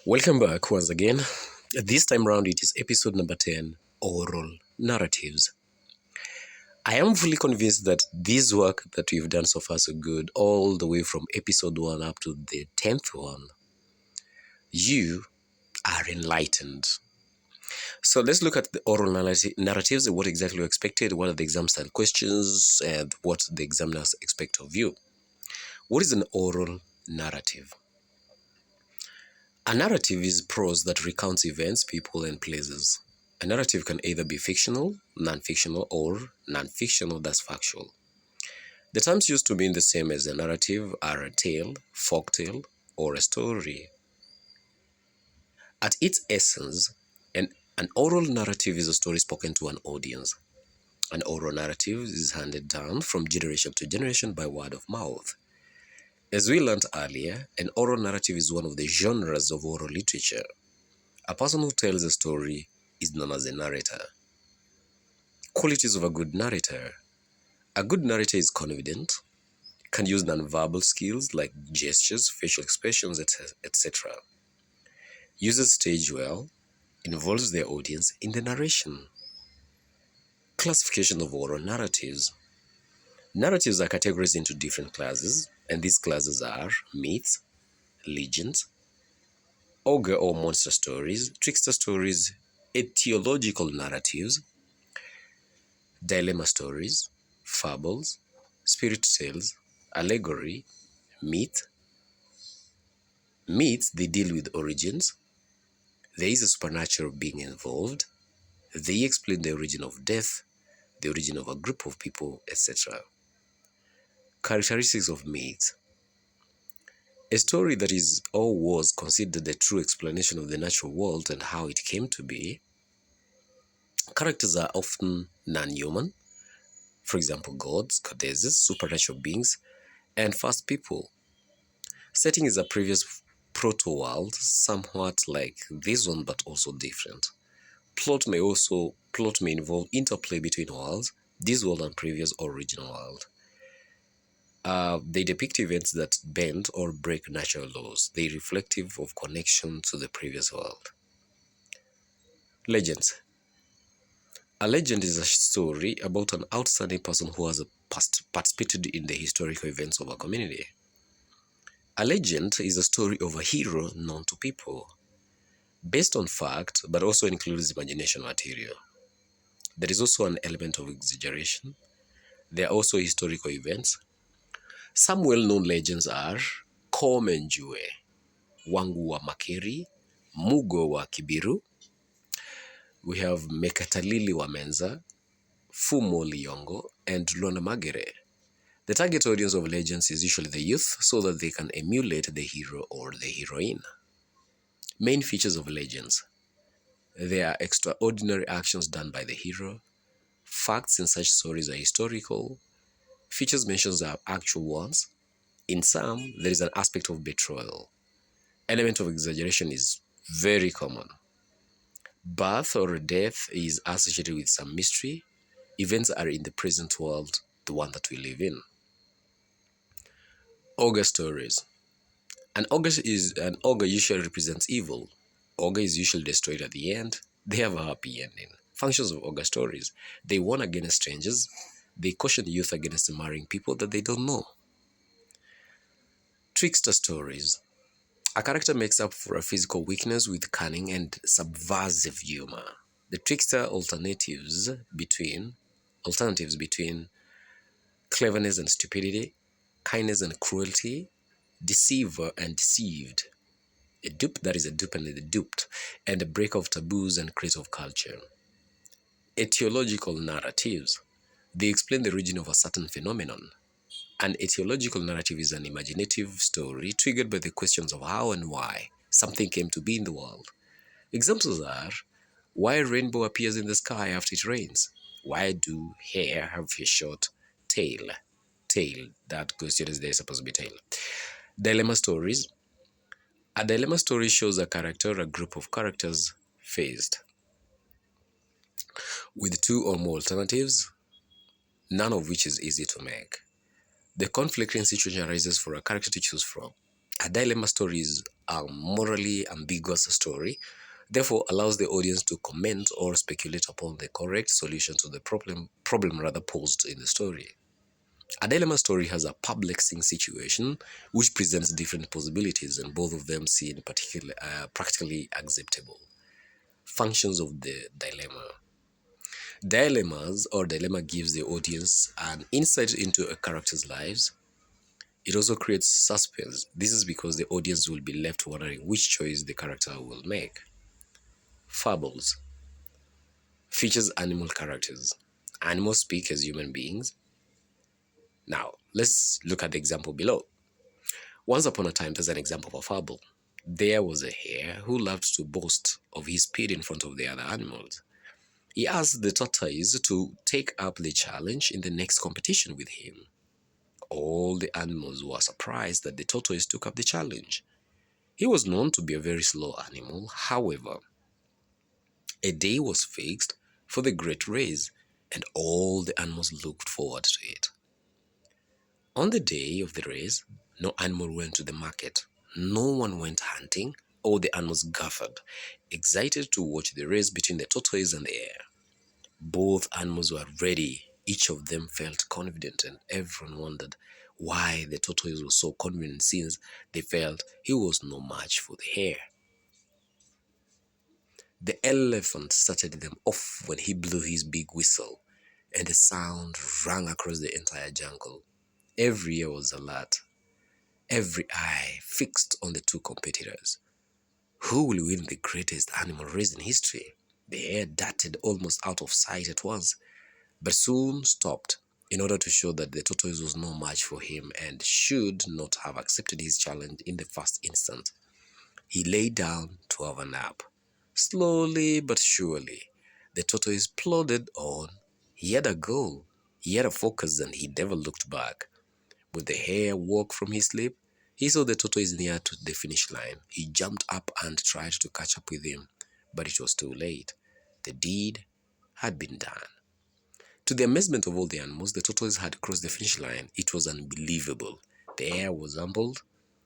Welcome back once again. This time round, it is episode number 10, Oral Narratives. I am fully convinced that this work that we've done so far so good, all the way from episode 1 up to the 10th one, you are enlightened. So let's look at the oral narratives, what exactly you expected, what are the exam style questions, and what the examiners expect of you. What is an oral narrative? A narrative is prose that recounts events, people, and places. A narrative can either be fictional, non-fictional, or non-fictional that's factual. The terms used to mean the same as a narrative are a tale, folktale, or a story. At its essence, an oral narrative is a story spoken to an audience. An oral narrative is handed down from generation to generation by word of mouth. As we learned earlier, an oral narrative is one of the genres of oral literature. A person who tells a story is known as a narrator. Qualities of a good narrator. A good narrator is confident, can use nonverbal skills like gestures, facial expressions, etc. Uses stage well, involves their audience in the narration. Classification of oral narratives. Narratives are categorized into different classes, and these classes are myths, legends, ogre or monster stories, trickster stories, etiological narratives, dilemma stories, fables, spirit tales, allegory, myth. Myths, they deal with origins. There is a supernatural being involved. They explain the origin of death, the origin of a group of people, etc. Characteristics of myths. A story that is or was considered the true explanation of the natural world and how it came to be. Characters are often non-human, for example, gods, goddesses, supernatural beings, and first people. Setting is a previous proto-world, somewhat like this one but also different. Plot may involve interplay between worlds, this world and previous or original world. They depict events that bend or break natural laws. They are reflective of connection to the previous world. Legends. A legend is a story about an outstanding person who has participated in the historical events of a community. A legend is a story of a hero known to people, based on fact, but also includes imagination material. There is also an element of exaggeration. There are also historical events. Some well-known legends are Komenjue, Wangu wa Makeri, Mugo wa Kibiru. We have Mekatalili wa Menza, Fumo Liongo, and Lona Magere. The target audience of legends is usually the youth so that they can emulate the hero or the heroine. Main features of legends. There are extraordinary actions done by the hero. Facts in such stories are historical. Features mentioned are actual ones. In some, there is an aspect of betrayal. Element of exaggeration is very common. Birth or death is associated with some mystery. Events are in the present world, the one that we live in. Ogre stories. An ogre usually represents evil. Ogre is usually destroyed at the end. They have a happy ending. Functions of ogre stories. They warn against strangers. They caution youth against marrying people that they don't know. Trickster stories. A character makes up for a physical weakness with cunning and subversive humor. The trickster alternatives between cleverness and stupidity, kindness and cruelty, deceiver and deceived, a dupe that is a dupe and the duped, and a break of taboos and creative culture. Etiological narratives. They explain the origin of a certain phenomenon. An etiological narrative is an imaginative story triggered by the questions of how and why something came to be in the world. Examples are, why a rainbow appears in the sky after it rains? Why do hare have a short tail? Tail, that question is there supposed to be tail. Dilemma stories. A dilemma story shows a character or a group of characters faced with two or more alternatives, none of which is easy to make. The conflicting situation arises for a character to choose from. A dilemma story is a morally ambiguous story, therefore allows the audience to comment or speculate upon the correct solution to the problem rather posed in the story. A dilemma story has a perplexing situation which presents different possibilities and both of them seem practically acceptable. Functions of the dilemma. Dilemma gives the audience an insight into a character's lives. It also creates suspense. This is because the audience will be left wondering which choice the character will make. Fables features animal characters. Animals speak as human beings. Now, let's look at the example below. Once upon a time, there's an example of a fable. There was a hare who loved to boast of his speed in front of the other animals. He asked the tortoise to take up the challenge in the next competition with him. All the animals were surprised that the tortoise took up the challenge. He was known to be a very slow animal. However, a day was fixed for the great race, and all the animals looked forward to it. On the day of the race, no animal went to the market, no one went hunting. All the animals gathered, excited to watch the race between the tortoise and the hare. Both animals were ready. Each of them felt confident, and everyone wondered why the tortoise was so confident since they felt he was no match for the hare. The elephant started them off when he blew his big whistle, and the sound rang across the entire jungle. Every ear was alert, every eye fixed on the two competitors. Who will win the greatest animal race in history? The hare darted almost out of sight at once, but soon stopped in order to show that the tortoise was no match for him and should not have accepted his challenge in the first instant. He lay down to have a nap. Slowly but surely, the tortoise plodded on. He had a goal, he had a focus, and he never looked back. When the hare woke from his sleep, he saw the tortoise near to the finish line. He jumped up and tried to catch up with him, but it was too late. The deed had been done. To the amazement of all the animals, the tortoise had crossed the finish line. It was unbelievable. The hare was humbled.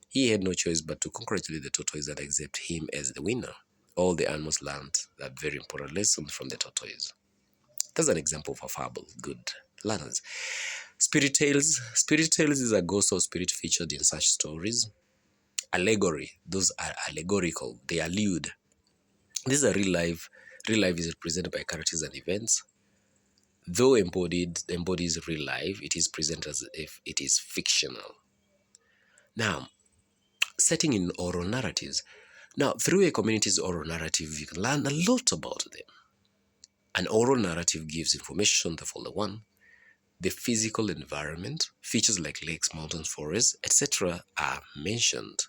He had no choice but to congratulate the tortoise and accept him as the winner. All the animals learned that very important lesson from the tortoise. That's an example of a fable. Good learners. Spirit tales. Spirit tales is a ghost or spirit featured in such stories. Allegory. Those are allegorical. They allude. These are real life. Real life is represented by characters and events. Though embodies real life, it is presented as if it is fictional. Now, setting in oral narratives. Now, through a community's oral narrative, you can learn a lot about them. An oral narrative gives information on the follower one. The physical environment, features like lakes, mountains, forests, etc. are mentioned.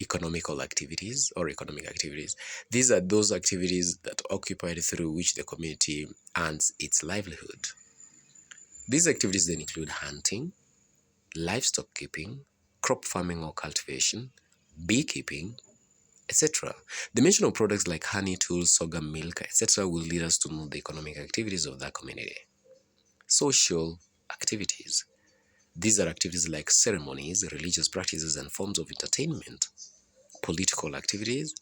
Economical activities or economic activities. These are those activities that are occupied through which the community earns its livelihood. These activities then include hunting, livestock keeping, crop farming or cultivation, beekeeping, etc. The mention of products like honey, tools, sorghum, milk, etc. will lead us to know the economic activities of that community. Social activities. These are activities like ceremonies, religious practices, and forms of entertainment. Political activities.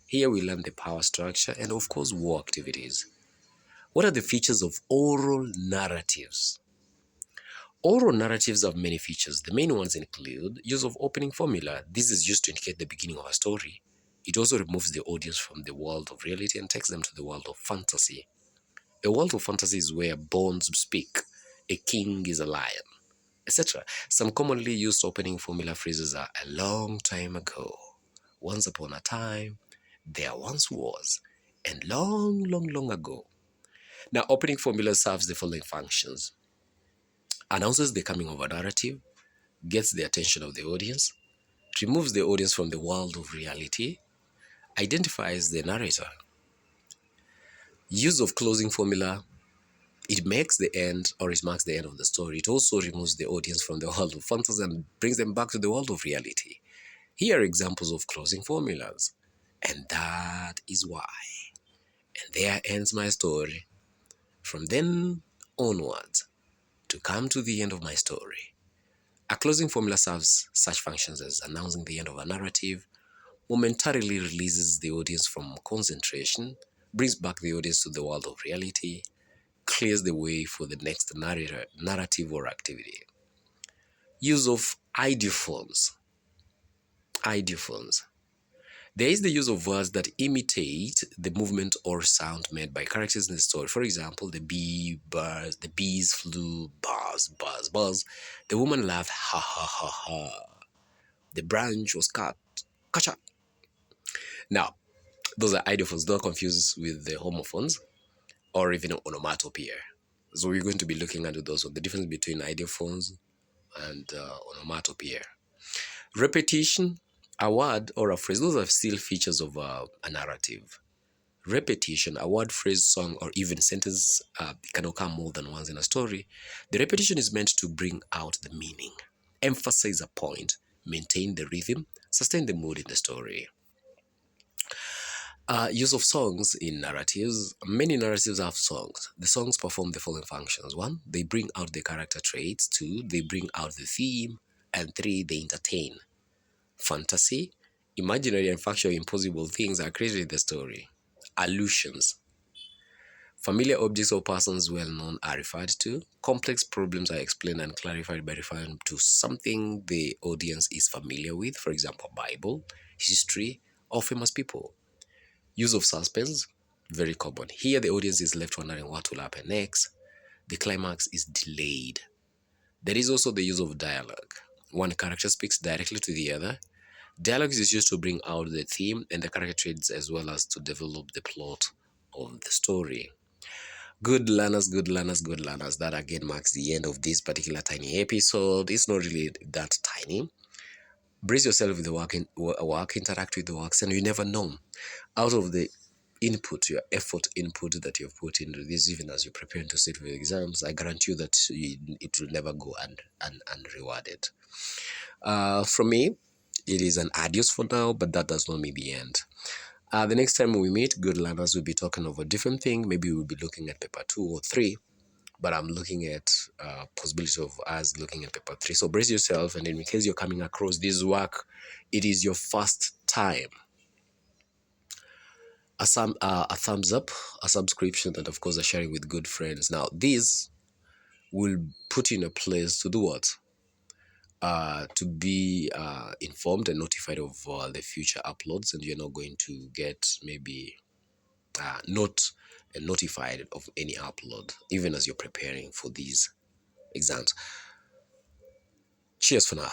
Here we learn the power structure and, of course, war activities. What are the features of oral narratives? Oral narratives have many features. The main ones include use of opening formula. This is used to indicate the beginning of a story. It also removes the audience from the world of reality and takes them to the world of fantasy. A world of fantasy is where bones speak, a king is a lion, etc. Some commonly used opening formula phrases are a long time ago, once upon a time, there once was, and long, long, long ago. Now, opening formula serves the following functions: announces the coming of a narrative, gets the attention of the audience, removes the audience from the world of reality, identifies the narrator. Use of closing formula, it makes the end or it marks the end of the story. It also removes the audience from the world of fantasy and brings them back to the world of reality. Here are examples of closing formulas. And that is why. And there ends my story. From then onwards, to come to the end of my story, A closing formula serves such functions as announcing the end of a narrative, momentarily releases the audience from concentration, brings back the audience to the world of reality, clears the way for the next narrative or activity. Use of ideophones. Ideophones. There is the use of words that imitate the movement or sound made by characters in the story. For example, the bees flew, buzz, buzz, buzz. The woman laughed, ha ha ha ha. The branch was cut, kacha. Now, those are ideophones. Don't confuse with the homophones or even onomatopoeia. So we're going to be looking at those. So the difference between ideophones and onomatopoeia. Repetition, a word or a phrase. Those are still features of a narrative. Repetition, a word, phrase, song, or even sentence can occur more than once in a story. The repetition is meant to bring out the meaning, emphasize a point, maintain the rhythm, sustain the mood in the story. Use of songs in narratives. Many narratives have songs. The songs perform the following functions. One, they bring out the character traits. Two, they bring out the theme. And three, they entertain. Fantasy, imaginary and factual impossible things are created in the story. Allusions, familiar objects or persons well known are referred to. Complex problems are explained and clarified by referring to something the audience is familiar with, for example, Bible, history, or famous people. Use of suspense, very common. Here, the audience is left wondering what will happen next. The climax is delayed. There is also the use of dialogue. One character speaks directly to the other. Dialogue is used to bring out the theme and the character traits as well as to develop the plot of the story. Good learners, good learners, good learners. That again marks the end of this particular tiny episode. It's not really that tiny. Brace yourself with the work, interact with the works, and you never know. Out of the input, your effort input that you've put into this, even as you're preparing to sit for your exams, I guarantee you that it will never go unrewarded. From me, it is an adios for now, but that does not mean the end. The next time we meet, good learners will be talking of a different thing. Maybe we'll be looking at paper 2 or 3, but I'm looking at possibility of us looking at paper 3. So brace yourself, and in case you're coming across this work, it is your first time. A thumbs up, a subscription, and of course a sharing with good friends. Now, this will put you in a place to do what? To be informed and notified of the future uploads, and you're not going to get maybe not notified of any upload, even as you're preparing for these exams. Cheers for now.